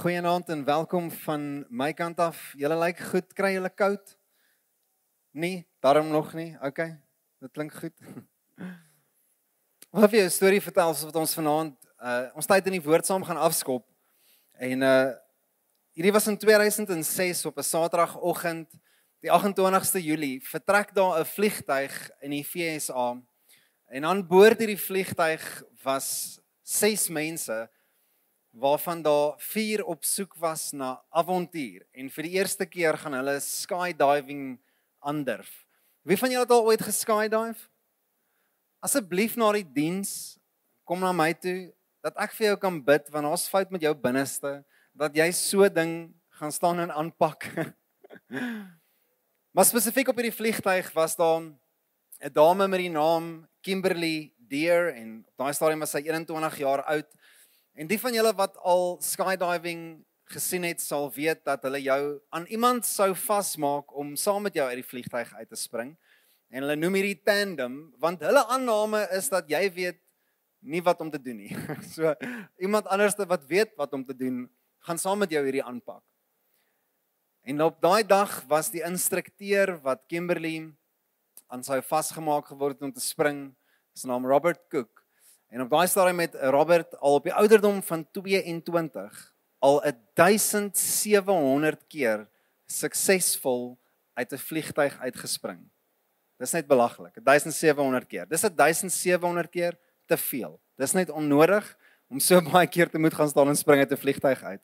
Goeienaand en welkom van my kant af. Julle lyk goed, kry julle koud? Nee, daarom nog nie. Okay. Dit klink goed. Ek wil vir jou 'n storie vertel wat ons vanaand ons tyd in die woord saam gaan afskop. En hierdie was in 2006 op 'n Saterdagoggend, die 28ste Julie, vertrek daar 'n vliegtuig in die VSA. En aan boord hierdie vliegtuig was 6 mense waarvan daar 4 op soek was na avontuur. En vir die eerste keer gaan hulle skydiving aandurf. Wie van julle het al ooit geskydive? Asseblief na die diens, kom na my toe, dat ek vir jou kan bid, want daar's fout met jou binneste, dat jy so ding gaan staan en aanpak. Maar spesifiek op hierdie vliegtuig was daar 'n dame met die naam Kimberly Deer, en op daai stadium was sy 21 jaar oud. En die van julle wat al skydiving gesien het, sal weet dat hulle jou aan iemand sou vasmaak om saam met jou uit die vliegtuig uit te spring. En hulle noem hierdie tandem, want hulle aanname is dat jy weet nie wat om te doen nie. So iemand anderste wat weet wat om te doen, gaan saam met jou hierdie aanpak. En op daai dag was die instrukteur wat Kimberly aan sy vasgemaak geword het om te spring, sy naam Robert Cook. En op daai stadium het Robert al op die ouderdom van 22 al 1700 keer suksesvol uit 'n vliegtuig uitgespring. Dis net belaglik, 1700 keer. Dis 1700 keer te veel. Dis net onnodig om so baie keer te moet gaan staan en spring uit 'n vliegtuig uit.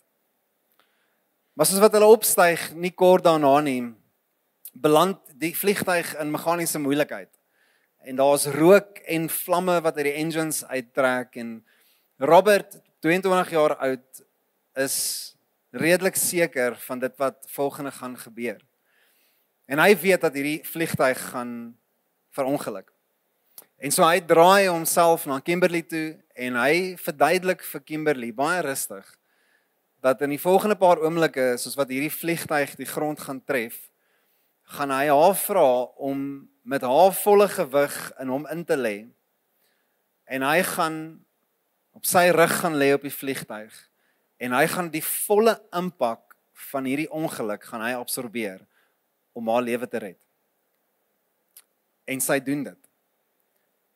Maar soos wat hulle opstyg, nie kort daarna nie, beland die vliegtuig in meganiese moeilikheid. En daar's rook en vlamme wat uit die engines uittrek, en Robert, 22 jaar oud, is redelik seker van dit wat volgende gaan gebeur. En hy weet dat hierdie vliegtuig gaan verongeluk. En so hy draai homself na Kimberly toe en hy verduidelik vir Kimberly baie rustig dat in die volgende paar oomblikke, soos wat hierdie vliegtuig die grond gaan tref, gaan hy haar vra om met haar volle gewig in hom in te lê. En hy gaan op sy rug gaan lê op die vliegtuig. En hy gaan die volle impak van hierdie ongeluk gaan hy absorbeer om haar lewe te red. En sy doen dit.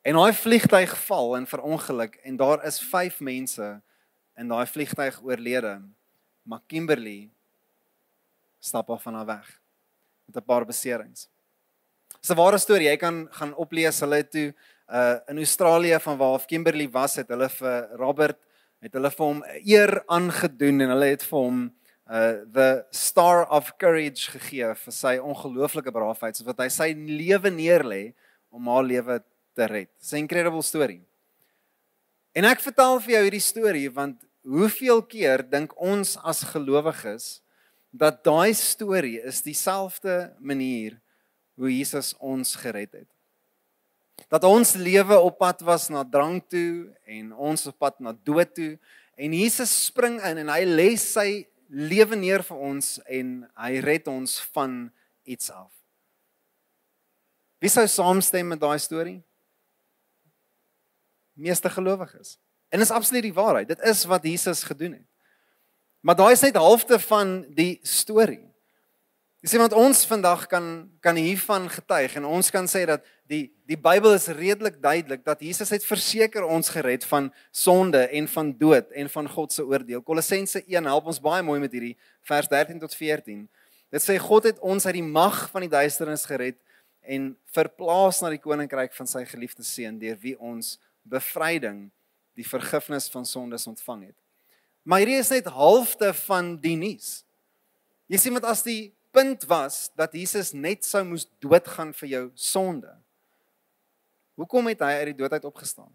En daai vliegtuig val en verongeluk en daar is 5 mense in daai vliegtuig oorlede. Maar Kimberly stap af van haar weg met 'n paar beserings. Dis 'n ware storie, jy kan gaan oplees. Hulle het toe in Australië, van waar Kimberly was, het hulle vir Robert, het hulle vir hom eer aangedoen en hulle het vir hom the Star of Courage gegee vir sy ongelooflike braafheid, soos wat hy sy lewe neerlê om haar lewe te red. Dis 'n incredible story. En ek vertel vir jou hierdie storie want hoeveel keer dink ons as gelowiges dat daai storie is dieselfde manier hoe Jesus ons gered het. Dat ons lewe op pad was na drank toe en ons op pad na dood toe, en Jesus spring in en hy lê sy lewe neer vir ons en hy red ons van iets af. Wie sou saamstem met daai storie? Meeste gelowiges. En dis absoluut die waarheid. Dit is wat Jesus gedoen het. Maar daai is net halfte van die storie. Jy sien, want ons vandag kan hiervan getuig en ons kan sê dat die Bybel is redelik duidelik dat Jesus het verseker ons gered van sonde en van dood en van God se oordeel. Kolossense 1 help ons baie mooi met hierdie vers 13 tot 14. Dit sê God het ons uit die mag van die duisternis gered en verplaas na die koninkryk van sy geliefde seun, deur wie ons bevryding, die vergifnis van sondes ontvang het. Maar hierdie is net halfte van die nuus. Jy sien, want as die punt was dat Jesus net sou moes doodgaan vir jou sonde, hoekom het hy uit die dood uit opgestaan?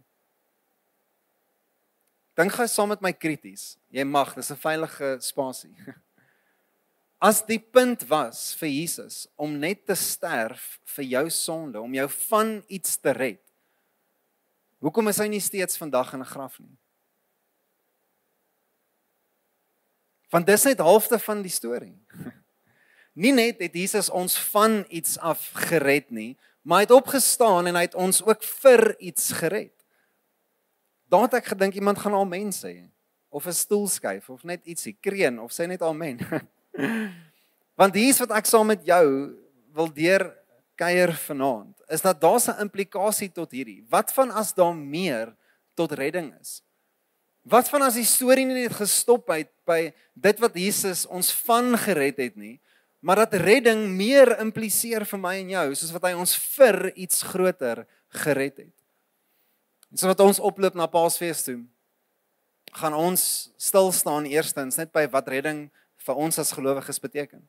Dink gou saam met my krities. Jy mag, dis 'n veilige spasie. As die punt was vir Jesus om net te sterf vir jou sonde, om jou van iets te red, hoekom is hy nie steeds vandag in 'n graf nie? Want dis net halfte van die storie. Nie net het Jesus ons van iets af gered nie, maar hy het opgestaan en hy het ons ook vir iets gered. Daar het ek gedink iemand gaan al mens sê, of 'n stoel skuif of net ietsie, kreun of sê net amen. Want hier's wat ek saam met jou wil deur kuier vanaand, is dat daar's 'n implikasie tot hierdie. Wat van as daar meer tot redding is? Wat van as die storie nie net gestop het by dit wat Jesus ons van gered het nie, maar dat redding meer impliseer vir my en jou, soos wat hy ons vir iets groter gered het. En so wat ons oploop na Paasfees toe, gaan ons stil staan eerstens net by wat redding vir ons as gelowiges beteken.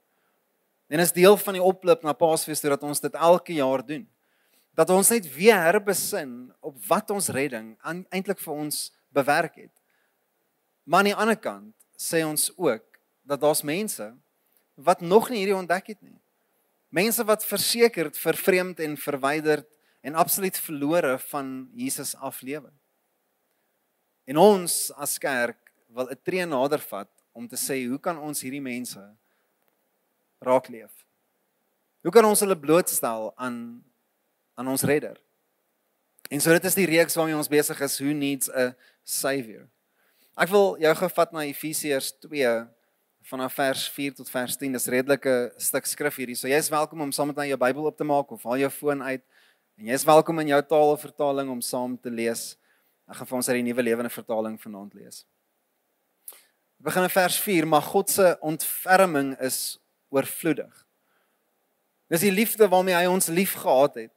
En is deel van die oploop na Paasfees toe dat ons dit elke jaar doen. Dat ons net weer herbesin op wat ons redding eintlik vir ons bewerk het. Maar aan die ander kant sê ons ook dat daar's mense wat nog nie hierdie ontdek het nie. Mense wat versekerd, vervreemd en verwyderd en absoluut verlore van Jesus aflewe. En ons as kerk wil 'n tree nader vat om te sê, hoe kan ons hierdie mense raakleef? Hoe kan ons hulle blootstel aan ons redder? En so dit is die reeks waarmee ons besig is, Who Needs a Savior? Ek wil jou gevat na Efesiërs 2 vanaf vers 4 tot vers 10. Dis redelike stuk skrif hierdie. So jy is welkom om saam met my jou Bybel op te maak of haal jou foon uit. En jy is welkom in jou taal of vertaling om saam te lees. Ek gaan vir ons uit die Nuwe Lewende Vertaling vanaand lees. We begin in vers 4, maar God se ontferming is oorvloedig. Dis die liefde waarmee hy ons lief gehad het.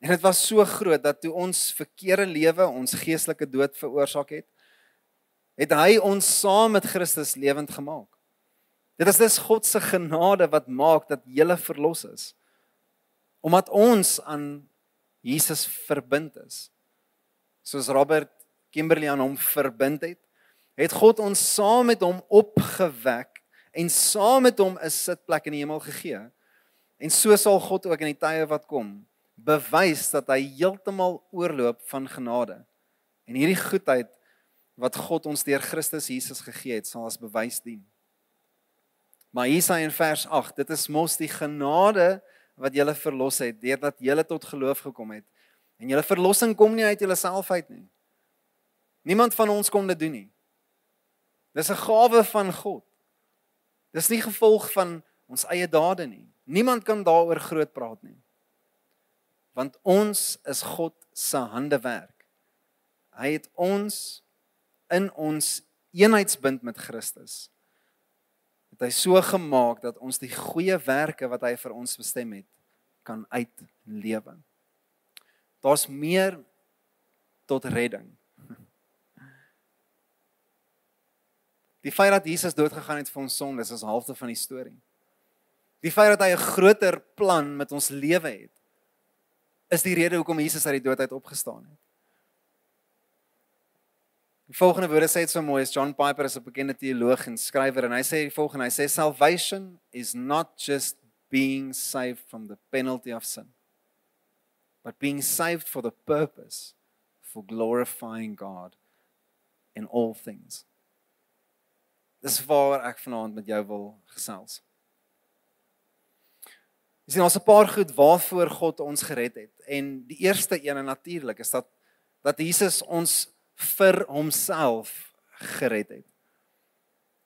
En dit was so groot dat toe ons verkeerde lewe ons geestelike dood veroorsaak het hy ons saam met Christus lewend gemaak. Dit is dus God se genade wat maak dat jy verlos is. Omdat ons aan Jesus verbind is. Soos Robert Kimberly aan hom verbind het God ons saam met hom opgewek en saam met hom 'n sitplek in die hemel gegee. En so sal God ook in die tye wat kom bewys dat hy heeltemal oorloop van genade. En hierdie goedheid wat God ons deur Christus Jesus gegee het, sal as bewys dien. Maar hier sê in vers 8, dit is mos die genade wat julle verlos het, deurdat julle tot geloof gekom het. En julle verlossing kom nie uit julleself uit nie. Niemand van ons kon dit doen nie. Dis 'n gawe van God. Dis nie gevolg van ons eie dade nie. Niemand kan daaroor groot praat nie. Want ons is God se handewerk. Hy het ons in ons eenheidsbind met Christus. Het hy so gemaak dat ons die goeie werke wat hy vir ons bestem het, kan uitlewe. Daar's meer tot redding. Die feit dat Jesus doodgegaan het vir ons sondes is halfte van die storie. Die feit dat hy 'n groter plan met ons lewe het, is die rede hoekom Jesus uit die dood uit opgestaan het. Die volgende woorde sê dit so mooi, John Piper is 'n bekende teoloog en skrywer, en hy sê die volgende, hy sê, salvation is not just being saved from the penalty of sin, but being saved for the purpose for glorifying God in all things. Dis waar ek vanaand met jou wil gesels. Jy sien, ons 'n paar goed waarvoor God ons gered het. En die eerste een natuurlik is dat Jesus ons vir homself gered het.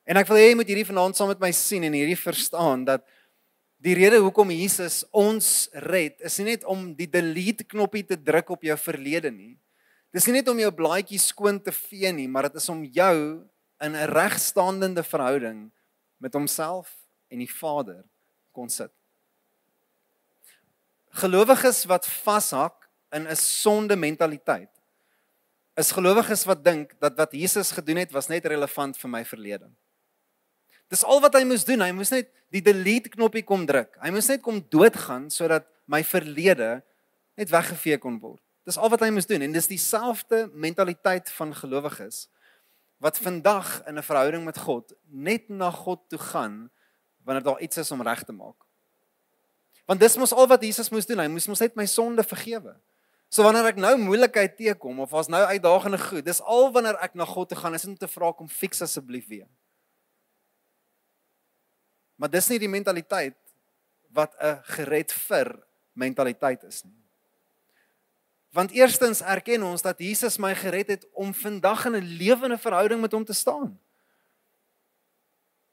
En ek wil hê jy moet hierdie vanaand saam met my sien en hierdie verstaan dat die rede hoekom Jesus ons red is nie net om die delete knoppie te druk op jou verlede nie. Dis nie net om jou blaadjie skoon te vee nie, maar dit is om jou in 'n regstaande verhouding met homself en die Vader kon sit. Gelowiges wat vashak in 'n sonde mentaliteit is gelowiges wat dink dat wat Jesus gedoen het was net relevant vir my verlede. Dis al wat hy moes doen, hy moes net die delete knoppie kom druk. Hy moes net kom doodgaan sodat my verlede net weggevee kon word. Dis al wat hy moes doen en dis dieselfde mentaliteit van gelowiges wat vandag in 'n verhouding met God net na God toe gaan wanneer daar iets is om reg te maak. Want dis mos al wat Jesus moes doen, hy moes net my sonde vergewe. So wanneer ek nou moeilikheid teekom of as nou uitdagende goed, dis al wanneer ek na God toe gaan is om te vra kom fix asseblief weer. Maar dis nie die mentaliteit wat 'n gered vir mentaliteit is nie. Want eerstens erken ons dat Jesus my gered het om vandag in 'n lewende verhouding met hom te staan.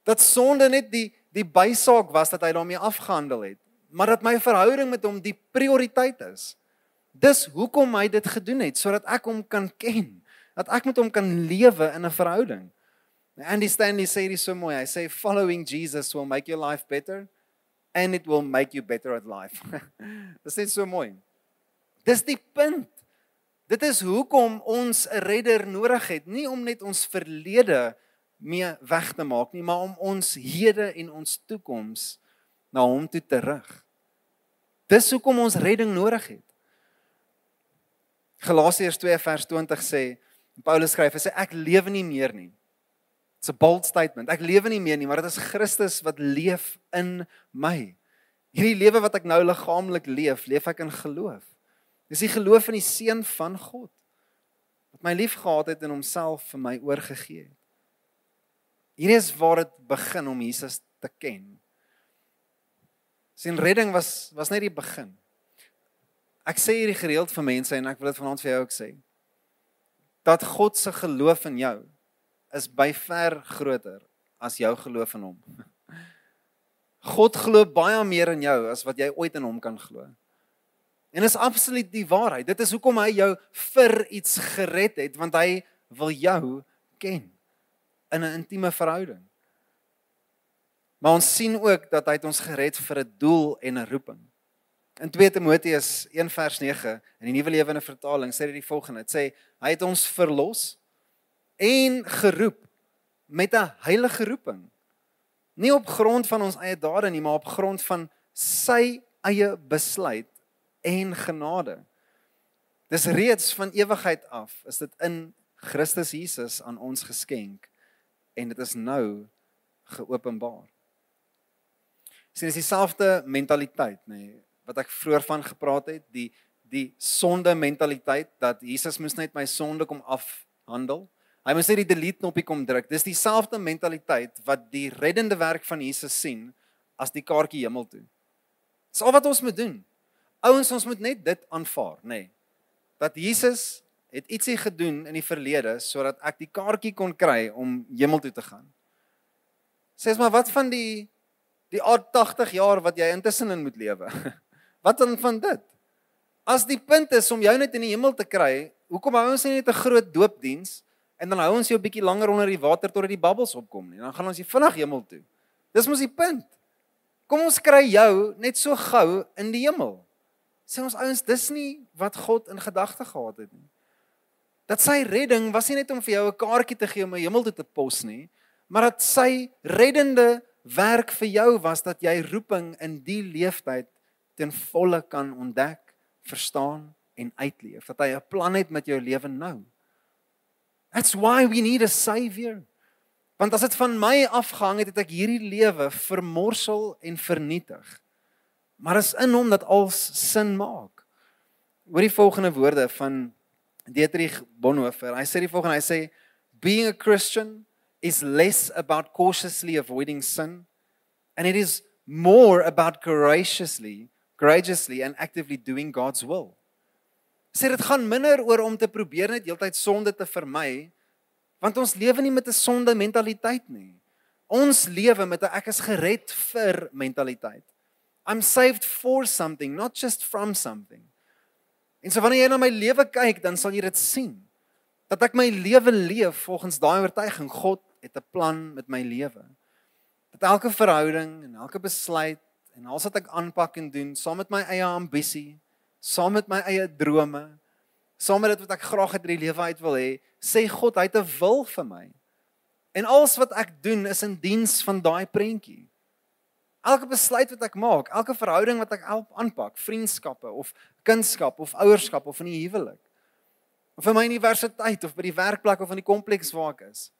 Dat sonde net die bysaak was dat hy daarmee afgehandel het, maar dat my verhouding met hom die prioriteit is. Dis hoekom hy dit gedoen het, sodat ek hom kan ken, dat ek met hom kan lewe in 'n verhouding. Andy Stanley sê dit so mooi, hy sê following Jesus will make your life better and it will make you better at life. Dis net so mooi. Dis die punt. Dit is hoekom ons 'n redder nodig het, nie om net ons verlede mee weg te maak nie, maar om ons hede en ons toekoms na hom toe terug. Dis hoekom ons redding nodig het. Galasiërs 2 vers 20 sê, Paulus skryf, hy sê ek lewe nie meer nie. It's a bold statement. Ek lewe nie meer nie, maar dit is Christus wat leef in my. Hierdie lewe wat ek nou liggaamlik leef, leef ek in geloof. Dis die geloof in die Seun van God, wat my liefgehad het en homself vir my oorgegee het. Hier is waar dit begin om Jesus te ken. Sy redding was net die begin. Ek sê hierdie gereeld vir mense en ek wil dit vanaand vir jou ook sê, dat God se geloof in jou is by ver groter as jou geloof in hom. God glo baie meer in jou as wat jy ooit in hom kan glo. En is absoluut die waarheid. Dit is hoekom hy jou vir iets gered het, want hy wil jou ken in 'n intieme verhouding. Maar ons sien ook dat hy het ons gered vir 'n doel en 'n roeping. In 2 Timoteus 1 vers 9, in die Nuwe Lewende Vertaling, sê dit die volgende, dit sê, hy het ons verlos en geroep met 'n heilige roeping. Nie op grond van ons eie dade nie, maar op grond van sy eie besluit en genade. Dis reeds van ewigheid af, is dit in Christus Jesus aan ons geskenk, en dit is nou geopenbaar. Sien, dis dieselfde mentaliteit, nee, wat ek vroeër van gepraat het, die sonde mentaliteit, dat Jesus moes net my sonde kom afhandel. Hy moes net die delete knoppie kom druk. Dis dieselfde mentaliteit wat die reddende werk van Jesus sien as die kaartjie hemel toe. Dis al wat ons moet doen. Ouens, ons moet net dit aanvaar, nee. Dat Jesus het ietsie gedoen in die verlede sodat ek die kaartjie kon kry om hemel toe te gaan. Sê maar, wat van die 80 jaar wat jy intussenin moet lewe? Wat dan van dit? As die punt is om jou net in die hemel te kry, hoekom hou ons nie net 'n groot doopdiens en dan hou ons jou 'n bietjie langer onder die water totdat die bubbles opkom nie? Dan gaan ons jy vinnig hemel toe. Dis mos die punt. Kom ons kry jou net so gou in die hemel. Sê ons ouens, dis nie wat God in gedagte gehad het nie. Dat sy redding was nie net om vir jou 'n kaartjie te gee om na hemel toe te pos nie, maar dat sy reddende werk vir jou was dat jy roeping in die leeftyd ten volle kan ontdek, verstaan en uitleef. Dat hy 'n plan het met jou lewe nou. That's why we need a savior. Want as dit van my afgehang het, het ek hierdie lewe vermorsel en vernietig. Maar is in hom dat alles sin maak. Hoor die volgende woorde van Dietrich Bonhoeffer. Hy sê die volgende, hy sê, being a Christian is less about cautiously avoiding sin, and it is more about courageously and actively doing God's will. Sê dit gaan minder oor om te probeer net heeltyd sonde te vermy, want ons lewe nie met 'n sonde mentaliteit nie. Ons lewe met 'n ek is gered vir mentaliteit. I'm saved for something, not just from something. En so wanneer jy na my lewe kyk, dan sal jy dit sien. Dat ek my lewe leef volgens daai oortuiging, God het 'n plan met my lewe. Dat elke verhouding en elke besluit en alles wat ek aanpak en doen, saam met my eie ambisie, saam met my eie drome, saam met dit wat ek graag uit die lewe uit wil hê, sê God, hy het 'n wil vir my. En alles wat ek doen is in diens van daai prentjie. Elke besluit wat ek maak, elke verhouding wat ek aanpak, vriendskappe of kindskap of ouerskap of in die huwelik, of in my universiteit of by die werkplek of in die kompleks waar ek is.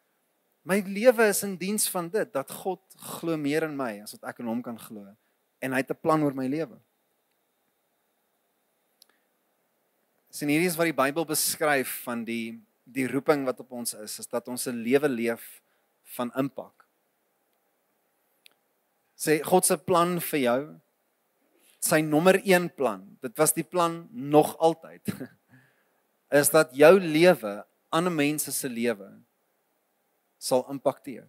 My lewe is in diens van dit, dat God glo meer in my as wat ek in hom kan glo. En hy het 'n plan oor my lewe. Sien, hierdie is wat die Bybel beskryf van die roeping wat op ons is dat ons 'n lewe leef van impak. Sê God se plan vir jou, sy nommer 1 plan, dit was die plan nog altyd. is dat jou lewe, ander mense se lewe, sal impakteer.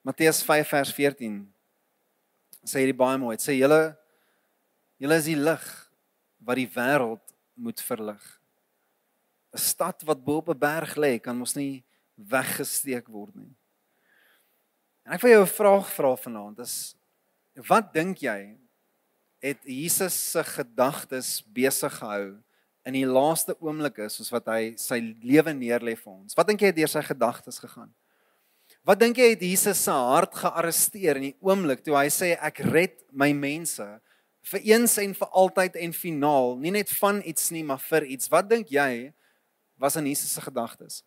Matteus 5 vers 14 sê hierdie baie mooi, sê julle is die lig wat die wêreld moet verlig. 'n Stad wat bo op 'n berg lê, kan mos nie weggesteek word nie. En ek wil jou 'n vraag vra vanaand, is wat dink jy het Jesus se gedagtes besig gehou in die laaste oomblikke soos wat hy sy lewe neerlê vir ons? Wat dink jy het deur sy gedagtes gegaan? Wat dink jy het Jesus se hart gearresteer in die oomblik toe hy sê ek red my mense vir eens en vir altyd en finaal, nie net van iets nie, maar vir iets. Wat dink jy was in Jesus se gedagtes?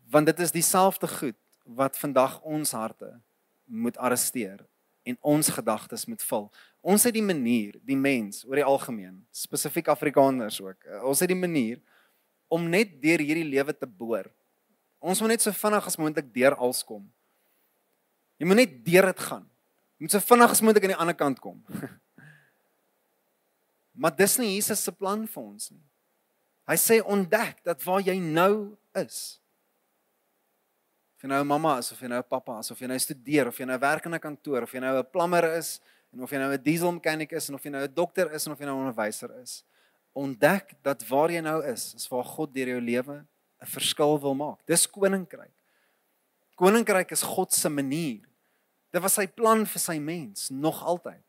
Want dit is dieselfde goed wat vandag ons harte moet arresteer en ons gedagtes moet vul. Ons het die manier, die mens oor die algemeen, spesifiek Afrikaners ook, ons het die manier om net deur hierdie lewe te boor. Ons moet net so vinnig as moontlik deur alles kom. Jy moet net deur dit gaan. Jy moet so vinnig as moontlik aan die ander kant kom. Maar dis nie Jesus se plan vir ons nie. Hy sê ontdek dat waar jy nou is. Of jy nou 'n mamma is, of jy nou 'n pappa is, of jy nou studeer, of jy nou werk in 'n kantoor, of jy nou 'n plumber is, en of jy nou 'n dieselmechanic is, en of jy nou 'n dokter is, en of jy nou 'n onderwyser is. Ontdek dat waar jy nou is waar God deur jou lewe 'n verskil wil maak. Dis koninkryk. Koninkryk is God se manier. Dit was sy plan vir sy mens, nog altyd.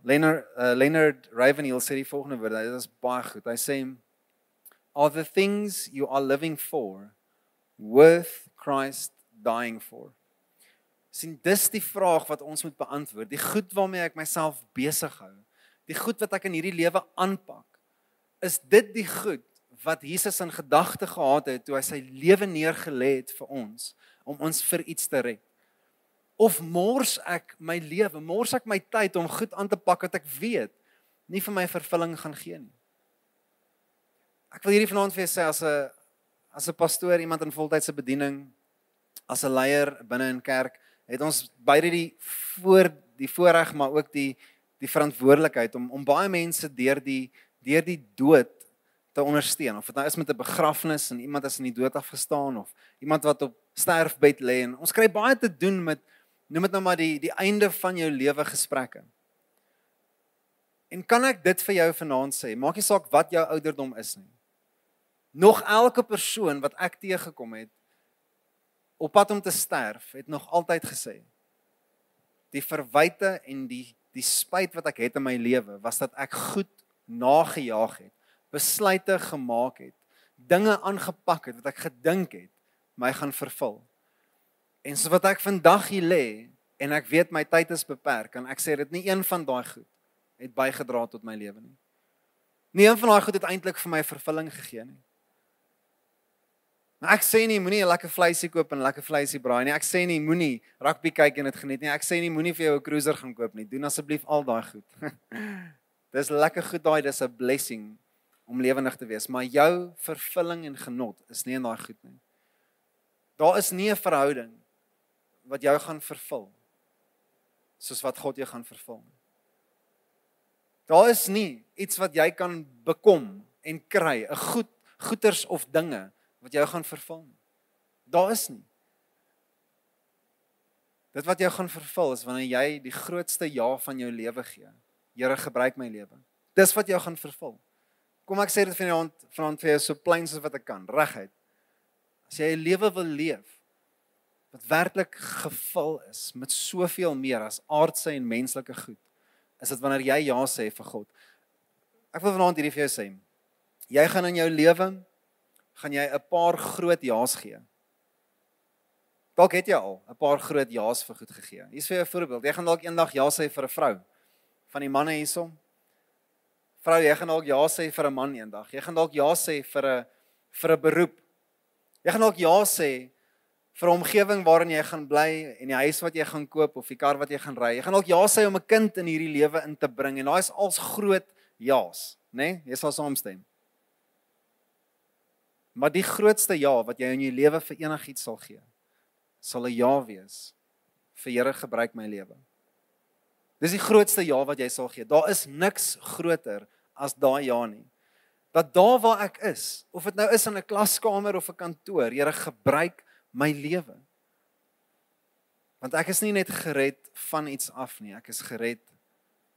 Leonard Ravenhill sê die volgende woorde, dit is baie goed. Hy sê, are the things you are living for worth Christ dying for? Sien, dis die vraag wat ons moet beantwoord. Die goed waarmee ek myself besig hou, die goed wat ek in hierdie lewe aanpak, is dit die goed wat Jesus in gedagte gehad het toe hy sy lewe neergelê het vir ons, om ons vir iets te red? Of mors ek my lewe, mors ek my tyd om goed aan te pak wat ek weet nie vir my vervulling gaan gee nie? Ek wil hierdie vanaand vir jou sê, as 'n pastoor, iemand in voltydse bediening, as 'n leier binne in kerk, het ons beide die voorreg, maar ook die verantwoordelikheid om baie mense deur die dood te ondersteun. Of dit nou is met 'n begrafnis en iemand is in die dood afgestaan, of iemand wat op sterfbed lê, en ons kry baie te doen met, noem dit nou maar die einde van jou lewe gesprekke. En kan ek dit vir jou vanaand sê, maak nie saak wat jou ouderdom is nie. Nog elke persoon wat ek teëgekom het, op pad om te sterf, het nog altyd gesê, die verwyte en die spyt wat ek het in my lewe, was dat ek goed nagejaag het, besluite gemaak het, dinge aangepak het, wat ek gedink het, my gaan vervul. En so wat ek vandag hier lê, en ek weet my tyd is beperk, en ek sê dit nie een van daai goed, het bygedra tot my lewe nie. Nie een van daai goed het eintlik vir my vervulling gegee nie. Maar ek sê nie, moenie 'n lekker vleisie koop en 'n lekker vleisie braai nie. Ek sê nie, moenie rugby kyk en dit geniet nie. Ek sê nie, moenie vir jou 'n cruiser gaan koop nie. Doen asseblief al daai goed. Dis lekker goed daai, dis 'n blessing om lewendig te wees, maar jou vervulling en genot is nie in daai goed nie. Daar is nie 'n verhouding wat jou gaan vervul soos wat God jou gaan vervul. Daar is nie iets wat jy kan bekom en kry, 'n goeders of dinge wat jou gaan vervul. Daar is nie. Dit wat jou gaan vervul is wanneer jy die grootste ja van jou lewe gee. Here, gebruik my lewe. Dis wat jou gaan vervul. Kom ek sê dit vanaand vir jou so plain soos wat ek kan, reguit. As jy 'n lewe wil leef wat werklik gevul is met soveel meer as aardse en menslike goed, is dit wanneer jy ja sê vir God. Ek wil vanaand hierdie vir jou sê. Jy gaan in jou lewe gaan jy 'n paar groot ja's gee. Dalk het jy al 'n paar groot ja's vir goed gegee. Hier's vir jou 'n voorbeeld. Jy gaan dalk eendag ja sê vir 'n vrou. Van die manne hiersom. Vrou, jy gaan dalk ja sê vir 'n man eendag. Jy gaan dalk ja sê vir 'n beroep. Jy gaan dalk ja sê vir 'n omgewing waarin jy gaan bly en die huis wat jy gaan koop of die kar wat jy gaan ry. Jy gaan dalk ja sê om 'n kind in hierdie lewe in te bring en daai is als groot ja's, né? Jy sal saamstem. Maar die grootste ja wat jy in jou lewe vir enigiets sal gee, sal 'n ja wees vir Here, gebruik my lewe. Dis die grootste ja wat jy sal gee. Daar is niks groter as daai ja nie. Dat daar waar ek is, of dit nou is in 'n klaskamer of 'n kantoor, Here, gebruik my lewe. Want ek is nie net gered van iets af nie, ek is gered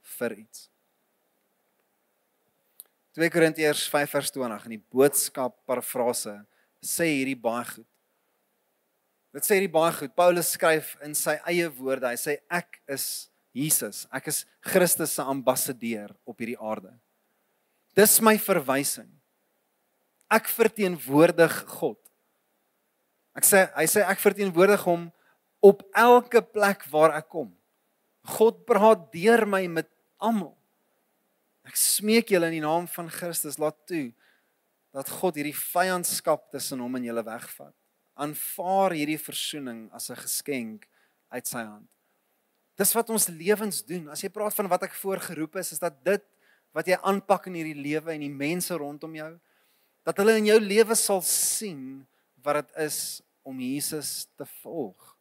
vir iets. 2 Korintiërs 5:20 in die boodskap parafrase sê hierdie baie goed. Dit sê hierdie baie goed. Paulus skryf in sy eie woorde, hy sê ek is Jesus, ek is Christus se ambassadeur op hierdie aarde. Dis my verwysing. Ek verteenwoordig God. Hy sê ek verteenwoordig hom op elke plek waar ek kom. God praat deur my met almal. Ek smeek julle in die naam van Christus, laat toe dat God hierdie vyandskap tussen hom en julle wegvat. Aanvaar hierdie versoening as 'n geskenk uit sy hand. Dis wat ons lewens doen. As jy praat van wat ek voorgeroep is dat dit wat jy aanpak in hierdie lewe en die mense rondom jou, dat hulle in jou lewe sal sien wat dit is om Jesus te volg,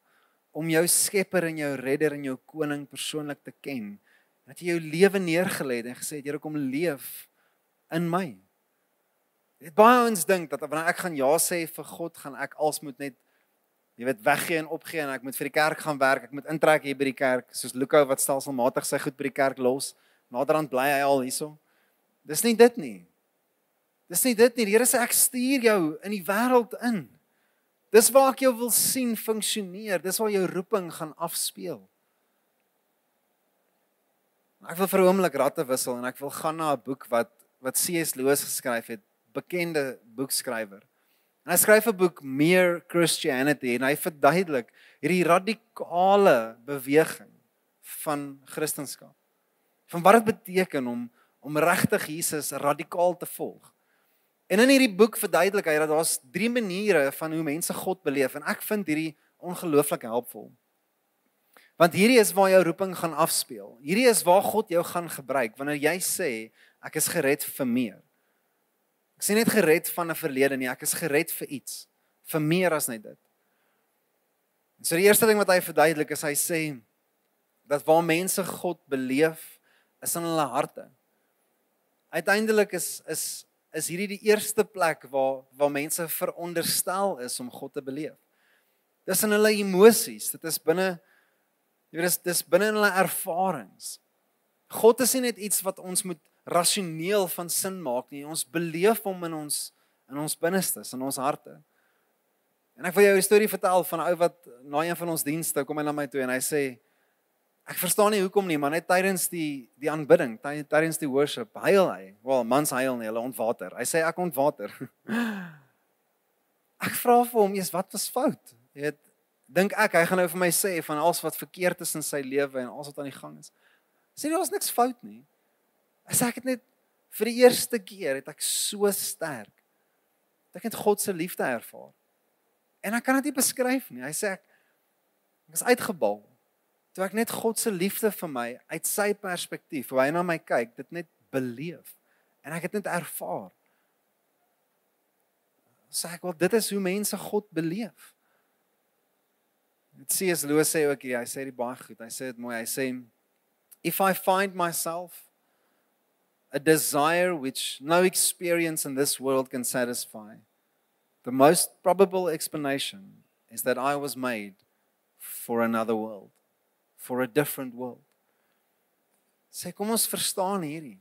om jou skepper en jou redder en jou koning persoonlik te ken, dat jy jou lewe neergelê het en gesê het, Here, kom leef in my. Baie ouens dink dat wanneer ek gaan ja sê vir God, gaan ek als moet net weggee en opgee en ek moet vir die kerk gaan werk, ek moet intrek hier by die kerk, soos Luka wat stelselmatig sy goed by die kerk los, naderhand bly hy al hierso. Dis nie dit nie. Die Here sê ek stuur jou in die wêreld in. Dis waar ek jou wil sien funksioneer, dis waar jou roeping gaan afspeel. Ek wil vir 'n oomblik ratte wissel en ek wil gaan na 'n boek wat C.S. Lewis geskryf het, bekende boekskrywer. En hy skryf 'n boek Mere Christianity en hy verduidelik hierdie radikale beweging van Christendom. Van wat dit beteken om regtig Jesus radikaal te volg. En in hierdie boek verduidelik hy dat daar's 3 maniere van hoe mense God beleef en ek vind hierdie ongelooflik helpvol. Want hierdie is waar jou roeping gaan afspeel. Hierdie is waar God jou gaan gebruik wanneer jy sê ek is gered vir meer. Ek sê net gered van 'n verlede nie, ek is gered vir iets, vir meer as net dit. So die eerste ding wat hy verduidelik is hy sê dat waar mense God beleef is in hulle harte. Uiteindelik is hierdie die eerste plek waar mense veronderstel is om God te beleef. Dis in hulle emosies, dit is binne dis binne in hulle ervarings. God is nie net iets wat ons moet rasioneel van sin maak nie, ons beleef hom in ons binnestes, in ons harte. En ek wil jou 'n storie vertel van 'n ou wat na een van ons dienste kom hy na my toe en hy sê, ek verstaan nie hoekom nie, maar net tydens die aanbidding, tydens die worship, huil hy. Wel, mans huil nie, hulle ontwater. Hy sê ek ontwater. Ek vra vir hom, wat was fout? Jy weet, dink ek, hy gaan nou vir my sê van alles wat verkeerd is in sy lewe en alles wat aan die gang is. Sê nie, daar's niks fout nie. Hy sê ek het net vir die eerste keer het ek so sterk. Ek het God se liefde ervaar. En ek kan dit nie beskryf nie. Hy sê ek is uitgebal. Toe ek net God se liefde vir my uit sy perspektief, hoe hy na my kyk, dit net beleef. En ek het dit ervaar. Sê ek, wel, dit is hoe mense God beleef. Dit C.S. Lewis sê ook hier, hy sê dit baie goed. Hy sê dit mooi. Hy sê, if I find myself a desire which no experience in this world can satisfy, the most probable explanation is that I was made for another world, for a different world. Sê, kom ons verstaan hierdie.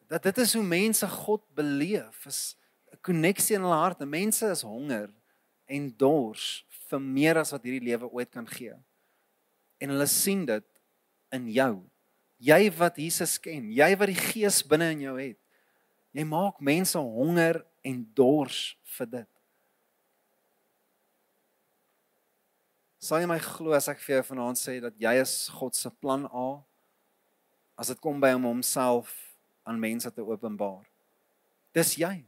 Dat dit is hoe mense God beleef, is 'n koneksie in hulle harte. Mense is honger en dors vir meer as wat hierdie lewe ooit kan gee. En hulle sien dit in jou. Jy wat Jesus ken, jy wat die Gees binne in jou het. Jy maak mense honger en dors vir dit. Sal jy my glo as ek vir jou vanaand sê dat jy is God se plan A as dit kom by om homself aan mense te openbaar? Dis jy.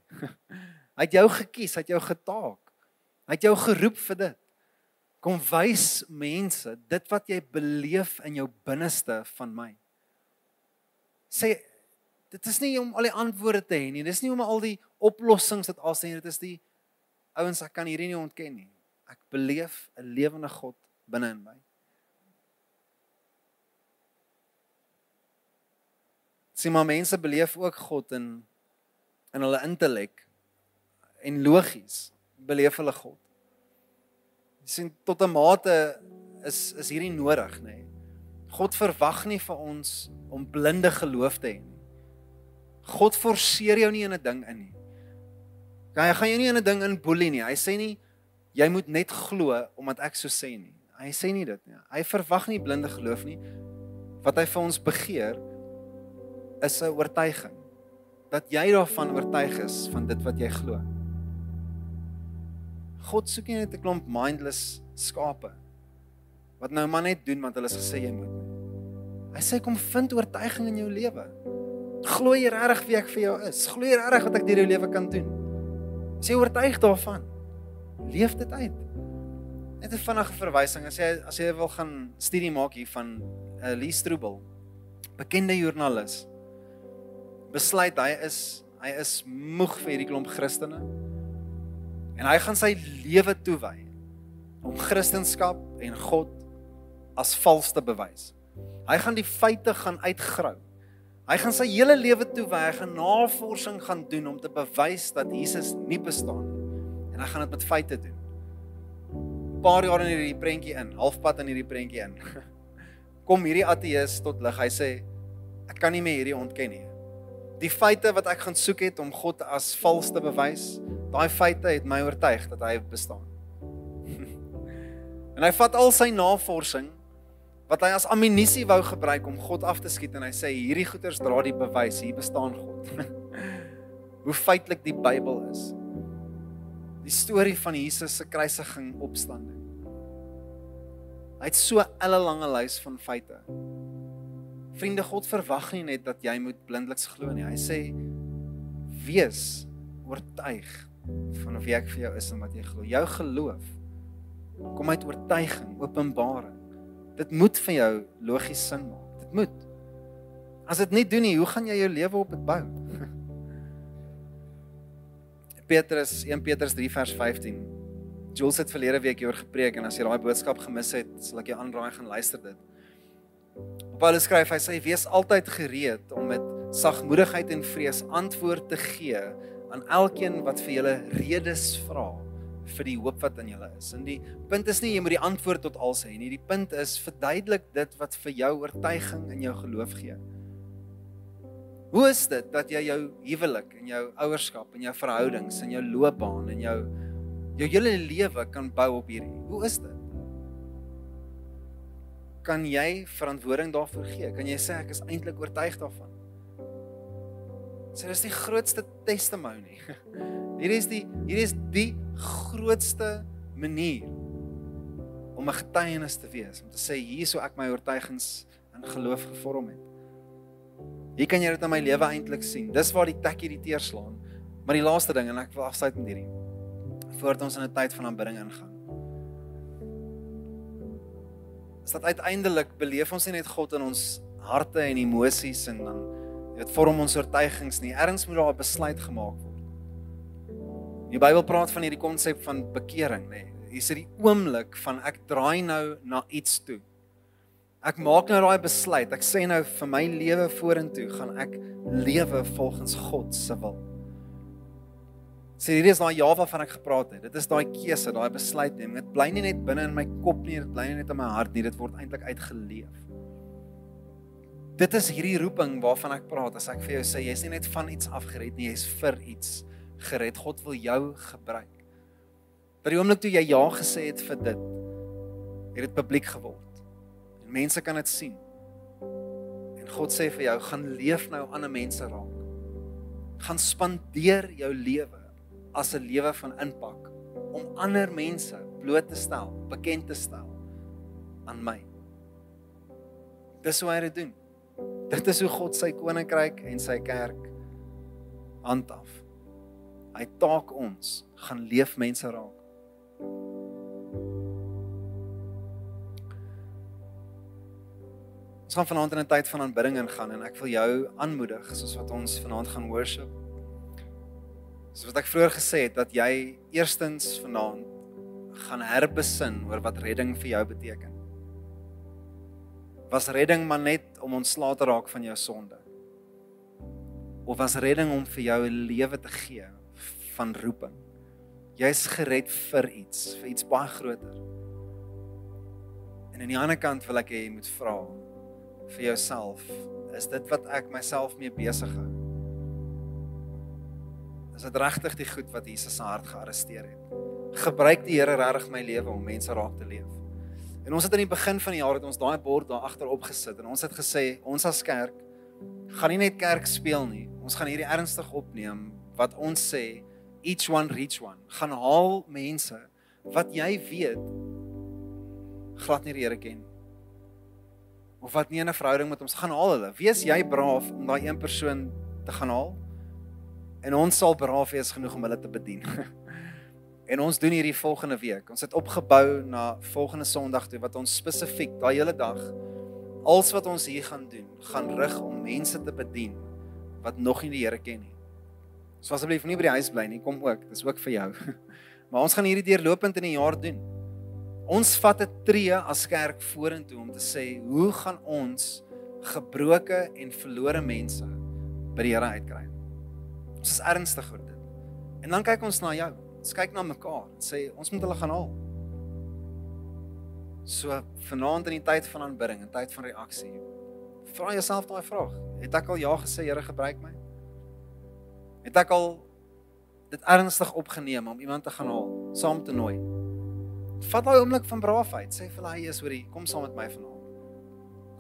Hy het jou gekies, hy het jou getaak. Hy het jou geroep vir dit. Kom wys mense dit wat jy beleef in jou binneste van my. Sê, dit is nie om al die antwoorde te hê nie, dit is nie om al die oplossings dit al sê, dit is die ouens, ek kan hierdie nie ontken nie. Ek beleef 'n lewende God binne in my. Sien maar mense beleef ook God in hulle intellek en logies beleef hulle God. Jy sien tot 'n mate is hierdie nodig, nê. God verwag nie vir ons om blinde geloof te hê nie. God forceer jou nie in 'n ding in nie. Hy gaan jou nie in 'n ding inboelie nie. Hy sê nie jy moet net glo omdat ek so sê nie. Hy sê nie dit nie. Hy verwag nie blinde geloof nie. Wat hy vir ons begeer is 'n oortuiging. Dat jy daarvan oortuig is van dit wat jy glo. God soek nie net 'n klomp mindless skape wat nou maar net doen wat hulle gesê jy moet nie. Hy sê kom vind oortuiging in jou lewe. Glo jy regtig wie ek vir jou is? Glo jy regtig wat ek deur jou lewe kan doen? As jy oortuig daarvan, leef dit uit. Net 'n vinnige verwysing, as jy wil gaan studie maak hier van Lee Strobel, bekende joernalis, besluit hy is moeg vir hierdie klomp Christene en hy gaan sy lewe toewy om Christendom en God as vals te bewys. Hy gaan die feite gaan uitgrou. Hy gaan sy hele lewe toewy, hy gaan navorsing gaan doen om te bewys dat Jesus nie bestaan nie. En hy gaan dit met feite doen. 'n Paar jaar in hierdie prentjie in, halfpad in hierdie prentjie in. Kom hierdie ateïs tot lig. Hy sê ek kan nie meer hierdie ontken nie. Die feite wat ek gaan soek het om God as vals te bewys, daai feite het my oortuig dat hy bestaan. En hy vat al sy navorsing wat hy as ammunisie wou gebruik om God af te skiet en hy sê hierdie goeters dra die bewys, hier bestaan God. Hoe feitelik die Bybel is. Die storie van Jesus se kruisiging, opstanding. Hy het so 'n ellelange lys van feite. Vriende, God verwag nie net dat jy moet blindeliks glo nie. Hy sê wees oortuig van wie ek vir jou is en wat jy glo. Jou geloof kom uit oortuiging, openbaring. Dit moet vir jou logies sin maak. Dit moet. As dit nie doen nie, hoe gaan jy jou lewe op dit bou? 1 Petrus 3 vers 15. Jules het verlede week hieroor gepreek en as jy daai boodskap gemis het, sal ek jou aanraai gaan luister dit. Paulus skryf, hy sê wees altyd gereed om met sagmoedigheid en vrees antwoord te gee aan elkeen wat vir julle redes vra vir die hoop wat in julle is. En die punt is nie jy moet die antwoord tot alles hê nie. Die punt is verduidelik dit wat vir jou oortuiging in jou geloof gee. Hoe is dit dat jy jou huwelik en jou ouerskap en jou verhoudings en jou loopbaan en jou hele lewe kan bou op hierdie? Hoe is dit? Kan jy verantwoording daarvoor gee? Kan jy sê ek is eintlik oortuig daarvan? So dis die grootste testimony. Hierdie is die grootste manier om 'n getuienis te wees, om te sê hier is hoe ek my oortuigings in geloof gevorm het. Hier kan jy dit in my lewe eintlik sien. Dis waar die tekkie die teer slaan. Maar die laaste ding en ek wil afsluit met hierdie voordat ons in 'n tyd van aanbidding ingaan. Is dat uiteindelik beleef ons nie net God in ons harte en emosies en dan dit vorm ons oortuigings nie. Ergens moet daar 'n besluit gemaak word. Die Bybel praat van hierdie konsep van bekering, nê. Hier is die oomblik van ek draai nou na iets toe. Ek maak nou daai besluit. Ek sê nou vir my lewe vorentoe gaan ek lewe volgens God se wil. So hierdie is daai ja waarvan ek gepraat het. Dit is daai keuse, daai besluit neem. Dit bly nie net binne in my kop nie, dit bly nie net in my hart nie, dit word eintlik uitgeleef. Dit is hierdie roeping waarvan ek praat. As ek vir jou sê jy's nie net van iets afgered nie, jy's vir iets gered. God wil jou gebruik. By die oomblik toe jy ja gesê het vir dit, het dit publiek geword. En mense kan dit sien. En God sê vir jou, gaan leef nou ander mense raak. Gaan spandeer jou lewe as 'n lewe van impak om ander mense bloot te stel, bekend te stel aan my. Dis hoe hy dit doen. Dit is hoe God sy koninkryk en sy kerk handhaaf. Hy taak ons, gaan leef mense raak. Ons gaan vanaand in 'n tyd van aanbidding ingaan en ek wil jou aanmoedig soos wat ons vanaand gaan worship. Soos wat ek vroeër gesê het dat jy eerstens vanaand gaan herbesin oor wat redding vir jou beteken? Was redding maar net om ontslae te raak van jou sonde? Of was redding om vir jou 'n lewe te gee van roeping? Jy's gered vir iets baie groter. En aan die ander kant wil ek hê jy moet vra vir jouself, is dit wat ek myself mee besig hou? Is dit regtig die goed wat Jesus se hart gearresteer het? Gebruik die Here regtig my lewe om mense raak te leef? En ons het in die begin van die jaar het ons daai bord daar agter opgesit en ons het gesê, ons as kerk gaan nie net kerk speel nie. Ons gaan hierdie ernstig opneem wat ons sê, each one reach one. Gaan haal mense wat jy weet glad nie die Here ken. Of wat nie in 'n verhouding met ons gaan haal hulle. Wees jy braaf om daai een persoon te gaan haal? En ons sal braaf wees genoeg om hulle te bedien. En ons doen hierdie volgende week. Ons het opgebou na volgende Sondag toe wat ons spesifiek daai hele dag alles wat ons hier gaan doen, gaan rig om mense te bedien wat nog nie die Here ken nie. So asseblief nie by die huis bly nie, kom ook, dis ook vir jou. Maar ons gaan hierdie deurlopend in die jaar doen. Ons vat 'n tree as kerk vorentoe om te sê, hoe gaan ons gebroke en verlore mense by die Here uitkry? Ons is ernstig oor dit. En dan kyk ons na jou. Ons kyk na mekaar en sê, ons moet hulle gaan haal. So, vanaand in die tyd van aanbidding, in tyd van reaksie, vra jouself daai vraag. Het ek al ja gesê, Here gebruik my? Het ek al dit ernstig opgeneem om iemand te gaan haal, saam te nooi? Vat daai oomblik van braafheid, sê vir hulle, hey, is hoorie, kom saam met my vanaand.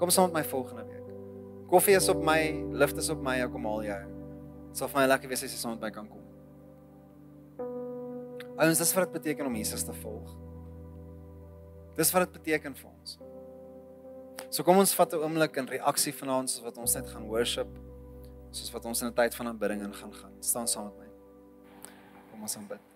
Kom saam met my volgende week. Koffie is op my, lift is op my, ek kom haal jou. Het sal vir my lekker wees as jy saam met my kan kom. Ouens, dis wat dit beteken om Jesus te volg. Dis wat dit beteken vir ons. So kom ons vat 'n oomblik in reaksie vanaand, soos wat ons net gaan worship, soos wat ons in 'n tyd van aanbidding gaan. Staan saam met my. Kom ons aanbid.